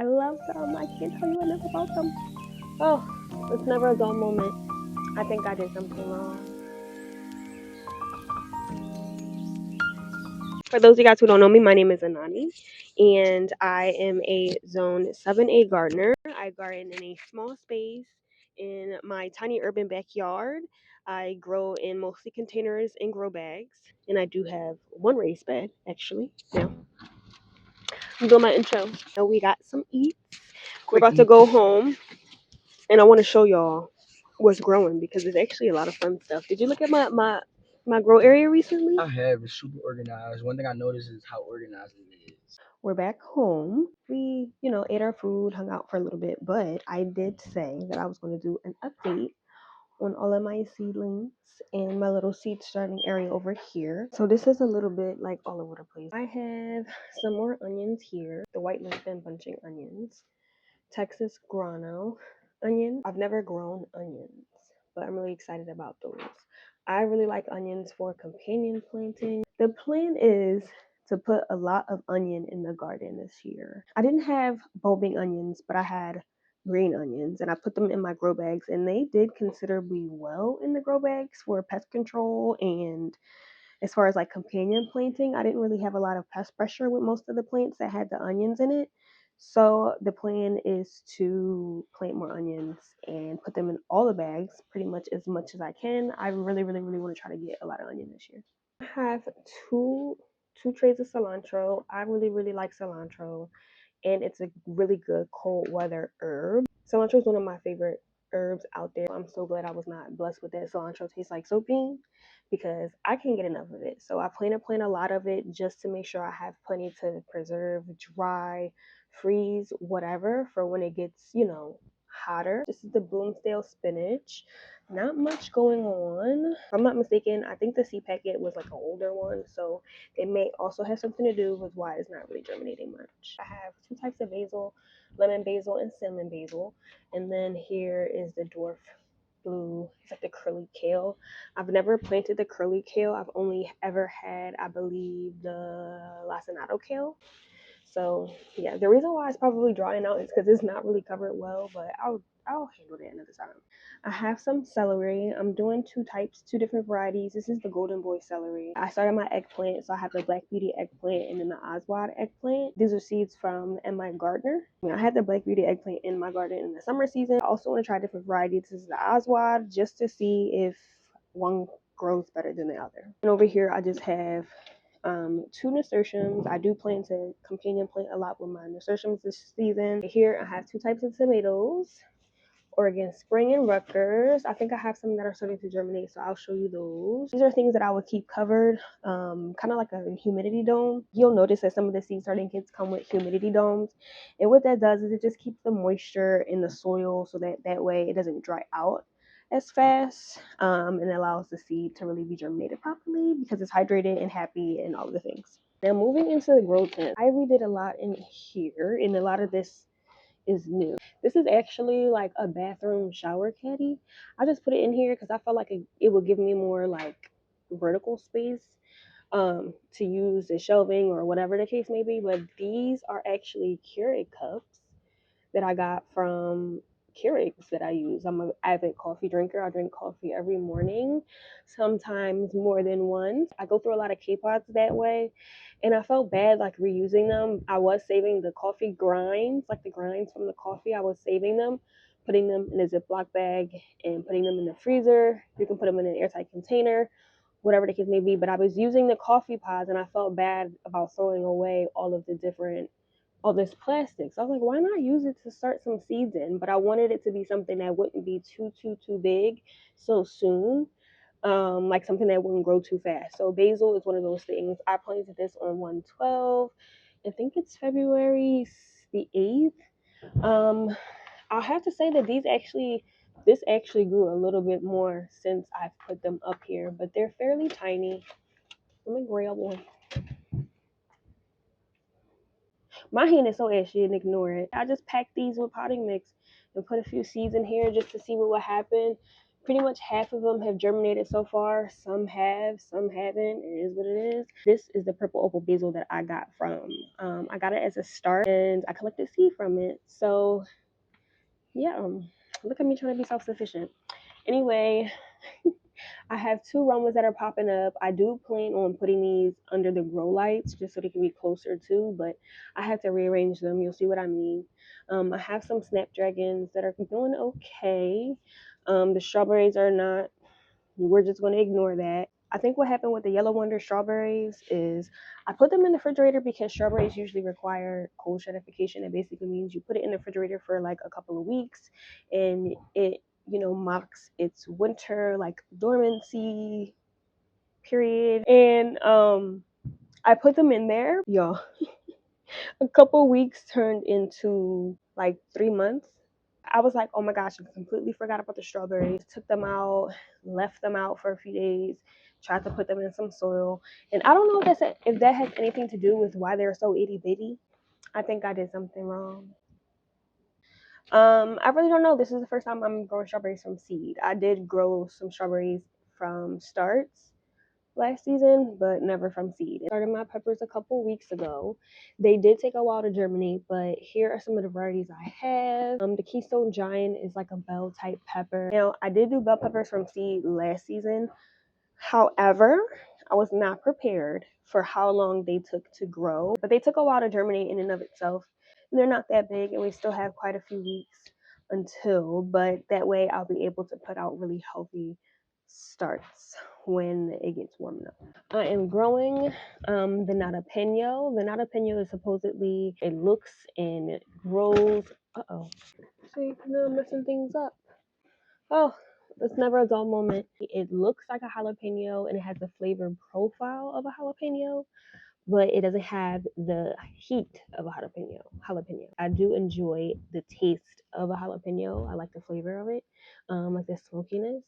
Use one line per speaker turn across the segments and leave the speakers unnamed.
I love them. I can't tell you enough about them. Oh, it's never a dull moment. I think I did something wrong. For those of you guys who don't know me, my name is Anani, and I am a Zone 7A gardener. I garden in a small space in my tiny urban backyard. I grow in mostly containers and grow bags, and I do have one raised bed actually. Now, I'm doing my intro. Now we got some eats. We're about to go home, and I want to show y'all what's growing because it's actually a lot of fun stuff. Did you look at my grow area recently?
I have. It's super organized. One thing I noticed is how organized it is.
We're back home. We, ate our food, hung out for a little bit, but I did say that I was going to do an update on all of my seedlings and my little seed starting area over here. So this is a little bit like all over the place. I have some more onions here, the white Lisbon bunching onions, Texas grano onions. I've never grown onions, but I'm really excited about those. I really like onions for companion planting. The plan is to put a lot of onion in the garden this year. I didn't have bulbing onions, but I had green onions and I put them in my grow bags and they did considerably well in the grow bags for pest control. And as far as like companion planting, I didn't really have a lot of pest pressure with most of the plants that had the onions in it. So the plan is to plant more onions and put them in all the bags pretty much as I can. I really, really, really want to try to get a lot of onion this year. I have two trays of cilantro. I really, really like cilantro, and it's a really good cold weather herb. Cilantro is one of my favorite herbs out there. I'm so glad I was not blessed with that. Cilantro tastes like soap bean because I can't get enough of it. So I plan to plant a lot of it just to make sure I have plenty to preserve, dry, freeze, whatever for when it gets, hotter. This is the Bloomsdale spinach. Not much going on. If I'm not mistaken, I think the seed packet was like an older one, so it may also have something to do with why it's not really germinating much. I have two types of basil, lemon basil and cinnamon basil, and then here is the dwarf blue. It's like the curly kale. I've never planted the curly kale. I've only ever had, I believe, the lacinato kale. So yeah, the reason why it's probably drying out is because it's not really covered well, but I'll handle that another time. I have some celery. I'm doing two types, two different varieties. This is the golden boy celery. I started my eggplant, so I have the black beauty eggplant and then the Oswald eggplant. These are seeds from my gardener. I had the black beauty eggplant in my garden in the summer season. I also want to try different varieties. This is the Oswald just to see if one grows better than the other. And over here I just have two nasturtiums. I do plan to companion plant a lot with my nasturtiums this season. Here I have two types of tomatoes. Oregon Spring and Rutgers. I think I have some that are starting to germinate, so I'll show you those. These are things that I would keep covered, kind of like a humidity dome. You'll notice that some of the seed starting kits come with humidity domes, and what that does is it just keeps the moisture in the soil so that way it doesn't dry out as fast, and allows the seed to really be germinated properly because it's hydrated and happy and all of the things. Now moving into the grow tent, I redid a lot in here, and a lot of this is new. This is actually like a bathroom shower caddy. I just put it in here because I felt like it would give me more like vertical space to use as shelving or whatever the case may be. But these are actually Keurig cups that I got from Keurigs that I use. I'm an avid coffee drinker. I drink coffee every morning, sometimes more than once. I go through a lot of K-pods that way, and I felt bad like reusing them. I was saving the coffee grinds, like the grinds from the coffee. I was saving them, putting them in a Ziploc bag and putting them in the freezer. You can put them in an airtight container, whatever the case may be. But I was using the coffee pods, and I felt bad about throwing away all this plastic. So I was like, why not use it to start some seeds in? But I wanted it to be something that wouldn't be too big so soon. Like something that wouldn't grow too fast. So basil is one of those things. I planted this on 112. I think it's February the 8th. I'll have to say that this actually grew a little bit more since I've put them up here, but they're fairly tiny. Let me grab one. My hand is so ashy and ignore it. I just packed these with potting mix and put a few seeds in here just to see what would happen. Pretty much half of them have germinated so far. Some have, some haven't. It is what it is. This is the purple opal basil that I got from. I got it as a start, and I collected seed from it. So yeah, look at me trying to be self-sufficient. Anyway, I have two Romas that are popping up. I do plan on putting these under the grow lights just so they can be closer too, but I have to rearrange them. You'll see what I mean. I have some snapdragons that are doing okay. The strawberries are not. We're just going to ignore that. I think what happened with the Yellow Wonder strawberries is I put them in the refrigerator because strawberries usually require cold certification. It basically means you put it in the refrigerator for like a couple of weeks and it, mocks its winter like dormancy period. And I put them in there. Y'all, a couple weeks turned into like 3 months. I was like, oh my gosh, I completely forgot about the strawberries. Took them out, left them out for a few days, tried to put them in some soil. And I don't know if that has anything to do with why they're so itty bitty. I think I did something wrong. I really don't know. This is the first time I'm growing strawberries from seed. I did grow some strawberries from starts last season, but never from seed. I started my peppers a couple weeks ago. They did take a while to germinate, but here are some of the varieties I have. The Keystone Giant is like a bell type pepper. Now, I did do bell peppers from seed last season. However, I was not prepared for how long they took to grow, but they took a while to germinate in and of itself. And they're not that big, and we still have quite a few weeks until, but that way I'll be able to put out really healthy starts when it gets warm enough. I am growing the nata. The nata is supposedly, it looks and it grows. See, now I'm messing things up. Oh, it's never a dull moment. It looks like a jalapeno and it has the flavor profile of a jalapeno, but it doesn't have the heat of a jalapeno. I do enjoy the taste of a jalapeno. I like the flavor of it, like the smokiness,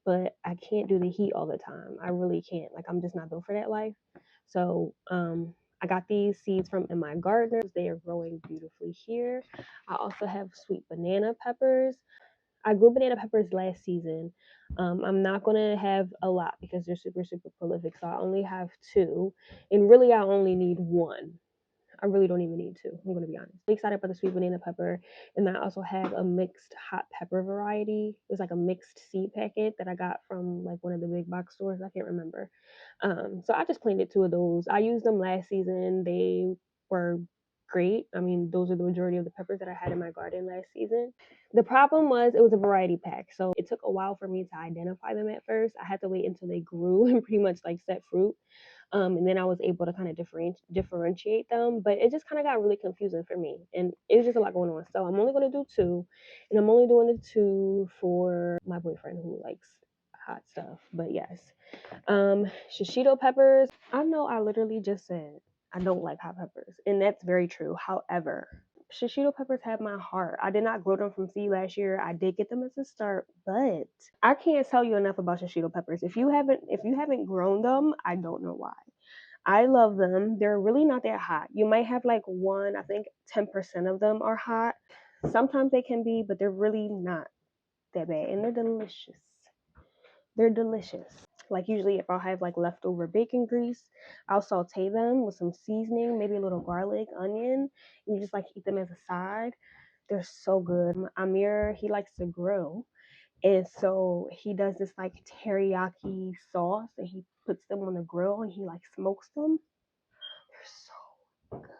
but I can't do the heat all the time. I really can't. Like, I'm just not built for that life. So I got these seeds from in my gardeners. They are growing beautifully here. I also have sweet banana peppers. I grew banana peppers last season. I'm not gonna have a lot because they're super, super prolific. So I only have two, and really I only need one. I really don't even need two. I'm gonna be honest. I'm excited about the sweet banana pepper, and I also have a mixed hot pepper variety. It was like a mixed seed packet that I got from like one of the big box stores. I can't remember. So I just planted two of those. I used them last season. They were great. I mean, those are the majority of the peppers that I had in my garden last season. The problem was it was a variety pack, so it took a while for me to identify them at first. I had to wait until they grew and pretty much like set fruit, and then I was able to kind of differentiate them. But it just kind of got really confusing for me, and it was just a lot going on. So I'm only going to do two, and I'm only doing the two for my boyfriend who likes hot stuff. But yes, shishito peppers. I know I literally just said I don't like hot peppers, and that's very true. However, shishito peppers have my heart. I did not grow them from seed last year. I did get them as a start, but I can't tell you enough about shishito peppers. If you haven't grown them, I don't know why. I love them. They're really not that hot. You might have like one, I think 10% of them are hot. Sometimes they can be, but they're really not that bad, and they're delicious. They're delicious. Like usually if I have like leftover bacon grease, I'll saute them with some seasoning, maybe a little garlic, onion, and you just like eat them as a side. They're so good. Amir, he likes to grill. And so he does this like teriyaki sauce and he puts them on the grill and he like smokes them. They're so good.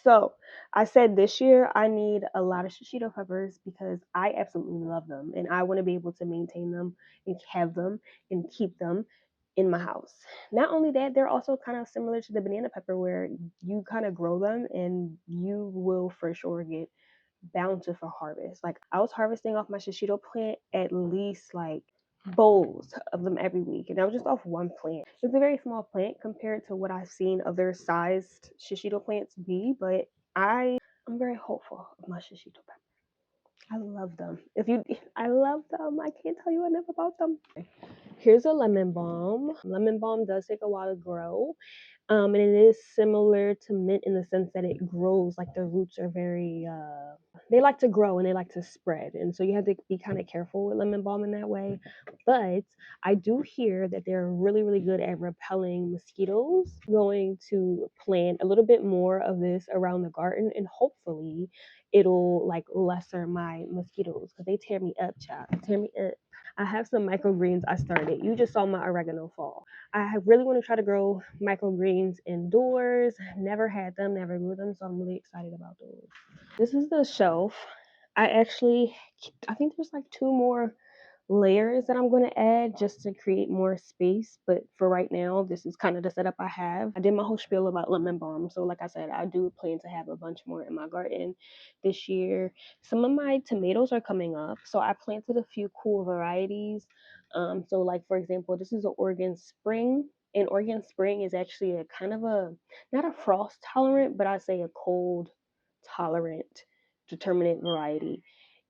So I said this year I need a lot of shishito peppers because I absolutely love them and I want to be able to maintain them and have them and keep them in my house. Not only that, they're also kind of similar to the banana pepper where you kind of grow them and you will for sure get bountiful harvest. Like I was harvesting off my shishito plant at least like bowls of them every week, and that was just off one plant. It's a very small plant compared to what I've seen other sized shishito plants be, but I'm very hopeful of my shishito pepper. I love them. I love them. I can't tell you enough about them. Here's a lemon balm. Lemon balm does take a while to grow. And it is similar to mint in the sense that it grows like the roots are very they like to grow and they like to spread, and so you have to be kind of careful with lemon balm in that way. But I do hear that they're really, really good at repelling mosquitoes. Going to plant a little bit more of this around the garden, and hopefully it'll like lesser my mosquitoes because they tear me up, child. Tear me up. I have some microgreens I started. You just saw my oregano fall. I really want to try to grow microgreens indoors. Never had them, never grew them, so I'm really excited about those. This is the shelf. I think there's like two more layers that I'm going to add just to create more space. But for right now, this is kind of the setup I have. I did my whole spiel about lemon balm. So, like I said, I do plan to have a bunch more in my garden this year. Some of my tomatoes are coming up. So, I planted a few cool varieties. So, like, for example, this is an Oregon Spring. And Oregon Spring is actually a kind of not a frost tolerant, but I say a cold tolerant determinate variety,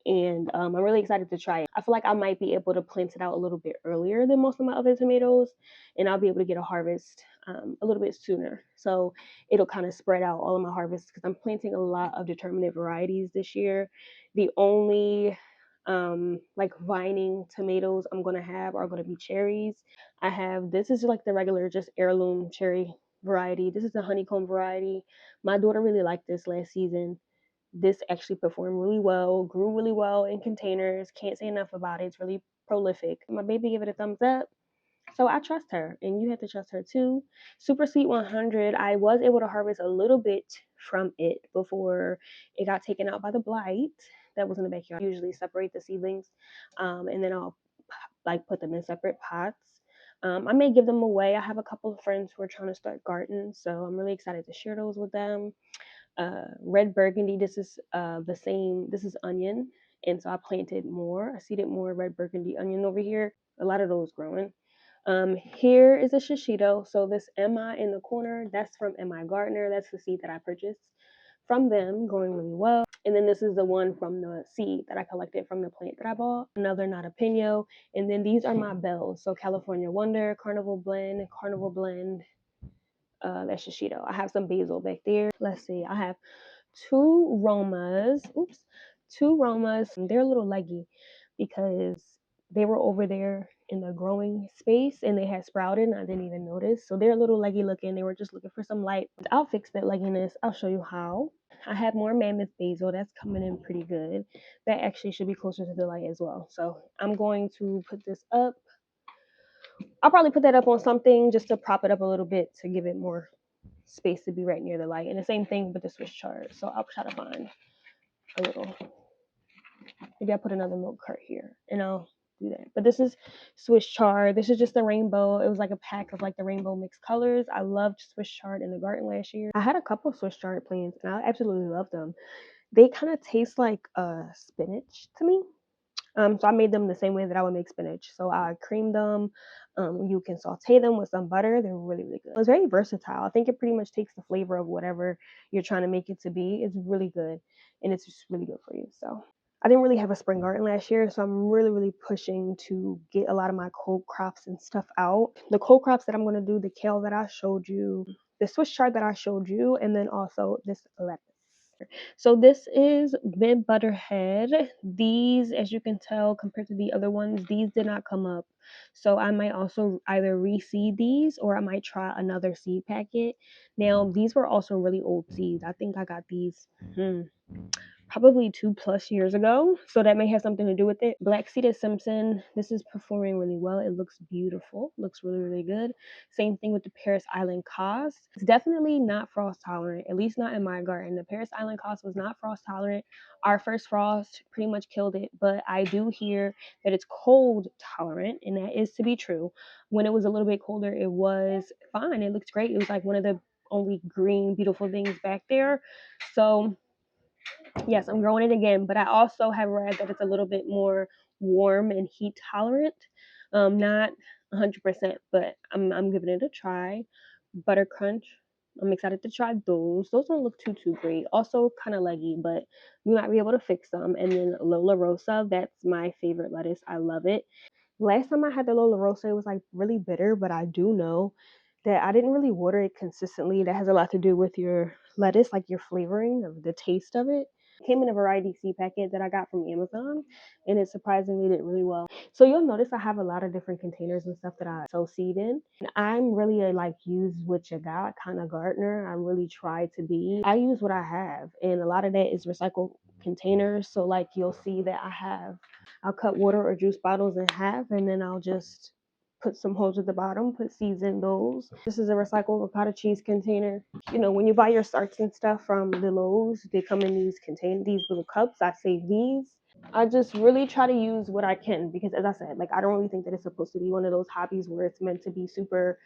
and I'm really excited to try it. I feel like I might be able to plant it out a little bit earlier than most of my other tomatoes, and I'll be able to get a harvest a little bit sooner. So it'll kind of spread out all of my harvests because I'm planting a lot of determinate varieties this year. The only like vining tomatoes I'm gonna have are gonna be cherries. I have this is like the regular just heirloom cherry variety. This is the honeycomb variety. My daughter really liked this last season. This actually performed really well, grew really well in containers. Can't say enough about it. It's really prolific. My baby gave it a thumbs up. So I trust her, and you have to trust her too. Super Sweet 100, I was able to harvest a little bit from it before it got taken out by the blight that was in the backyard. I usually separate the seedlings, and then I'll like put them in separate pots. I may give them away. I have a couple of friends who are trying to start gardens, so I'm really excited to share those with them. Red burgundy, this is the same, this is onion, and so I planted more, I seeded more red burgundy onion over here. A lot of those growing. Here is a shishito. So this mi in the corner, that's from mi gardener. That's the seed that I purchased from them, growing really well. And then this is the one from the seed that I collected from the plant that I bought. Another not a pino. And then these are my bells. So California Wonder, Carnival Blend, that's shishito. I have some basil back there. Let's see. I have two Romas. Oops, two Romas. They're a little leggy because they were over there in the growing space and they had sprouted and I didn't even notice. So they're a little leggy looking. They were just looking for some light. I'll fix that legginess. I'll show you how. I have more mammoth basil that's coming in pretty good. That actually should be closer to the light as well. So I'm going to put this up. I'll probably put that up on something just to prop it up a little bit to give it more space to be right near the light. And the same thing with the Swiss chard. So I'll try to find a little, maybe I'll put another milk cart here and I'll do that. But this is Swiss chard. This is just the rainbow. It was like a pack of like the rainbow mixed colors. I loved Swiss chard in the garden last year. I had a couple of Swiss chard plants and I absolutely love them. They kind of taste like spinach to me. So I made them the same way that I would make spinach. So I creamed them. You can saute them with some butter. They're really, really good. It's very versatile. I think it pretty much takes the flavor of whatever you're trying to make it to be. It's really good, and it's just really good for you. So I didn't really have a spring garden last year, so I'm really, really pushing to get a lot of my cold crops and stuff out. The cold crops that I'm going to do, the kale that I showed you, the Swiss chard that I showed you, and then also this lettuce. So this is mid butterhead. These, as you can tell, compared to the other ones, these did not come up. So I might also either reseed these or I might try another seed packet. Now, these were also really old seeds. I think I got these probably 2+ years ago. So that may have something to do with it. Black seeded Simpson. This is performing really well. It looks beautiful. Looks really, really good. Same thing with the Paris Island Cos. It's definitely not frost tolerant, at least not in my garden. The Paris Island Cos was not frost tolerant. Our first frost pretty much killed it, but I do hear that it's cold tolerant, and that is to be true. When it was a little bit colder, it was fine. It looked great. It was like one of the only green, beautiful things back there. So yes, I'm growing it again, but I also have read that it's a little bit more warm and heat tolerant. Not 100%, but I'm giving it a try. Butter Crunch. I'm excited to try those. Those don't look too great. Also kind of leggy, but we might be able to fix them. And then Lola Rosa, that's my favorite lettuce. I love it. Last time I had the Lola Rosa, it was like really bitter, but I do know that I didn't really water it consistently. That has a lot to do with your lettuce, like your flavoring of the taste of it. Came in a variety seed packet that I got from Amazon, and it surprisingly did really well. So you'll notice I have a lot of different containers and stuff that I sow seed in. And I'm really a like use what you got kind of gardener. I really try to be. I use what I have, and a lot of that is recycled containers. So like you'll see that I'll cut water or juice bottles in half, and then I'll just put some holes at the bottom, put seeds in those. This is a recycled ricotta cheese container. You know, when you buy your starts and stuff from the Lowe's, they come in these little cups. I save these. I just really try to use what I can because, as I said, like I don't really think that it's supposed to be one of those hobbies where it's meant to be super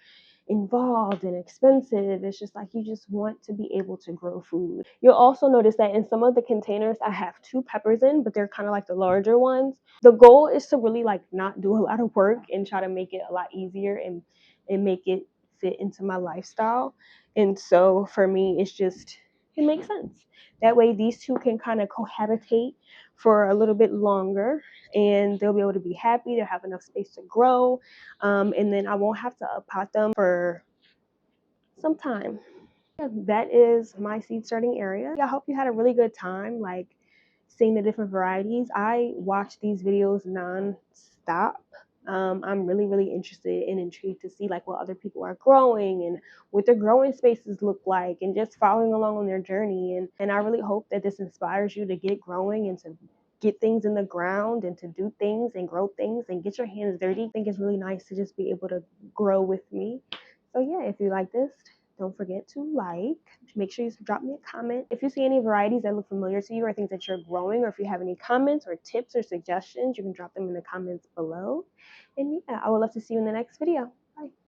involved and expensive. It's just like you just want to be able to grow food. You'll also notice that in some of the containers I have two peppers in, but they're kind of like the larger ones. The goal is to really like not do a lot of work and try to make it a lot easier and make it fit into my lifestyle. And so for me, it makes sense. That way these two can kind of cohabitate for a little bit longer and they'll be able to be happy. They'll have enough space to grow, and then I won't have to pot them for some time. Yeah, that is my seed starting area. I hope you had a really good time, like seeing the different varieties. I watch these videos non-stop. I'm really interested and intrigued to see like what other people are growing and what their growing spaces look like and just following along on their journey. And I really hope that this inspires you to get growing and to get things in the ground and to do things and grow things and get your hands dirty. I think it's really nice to just be able to grow with me. So yeah, if you like this, don't forget to like. Make sure you drop me a comment. If you see any varieties that look familiar to you or things that you're growing, or if you have any comments or tips or suggestions, you can drop them in the comments below. And yeah, I would love to see you in the next video. Bye.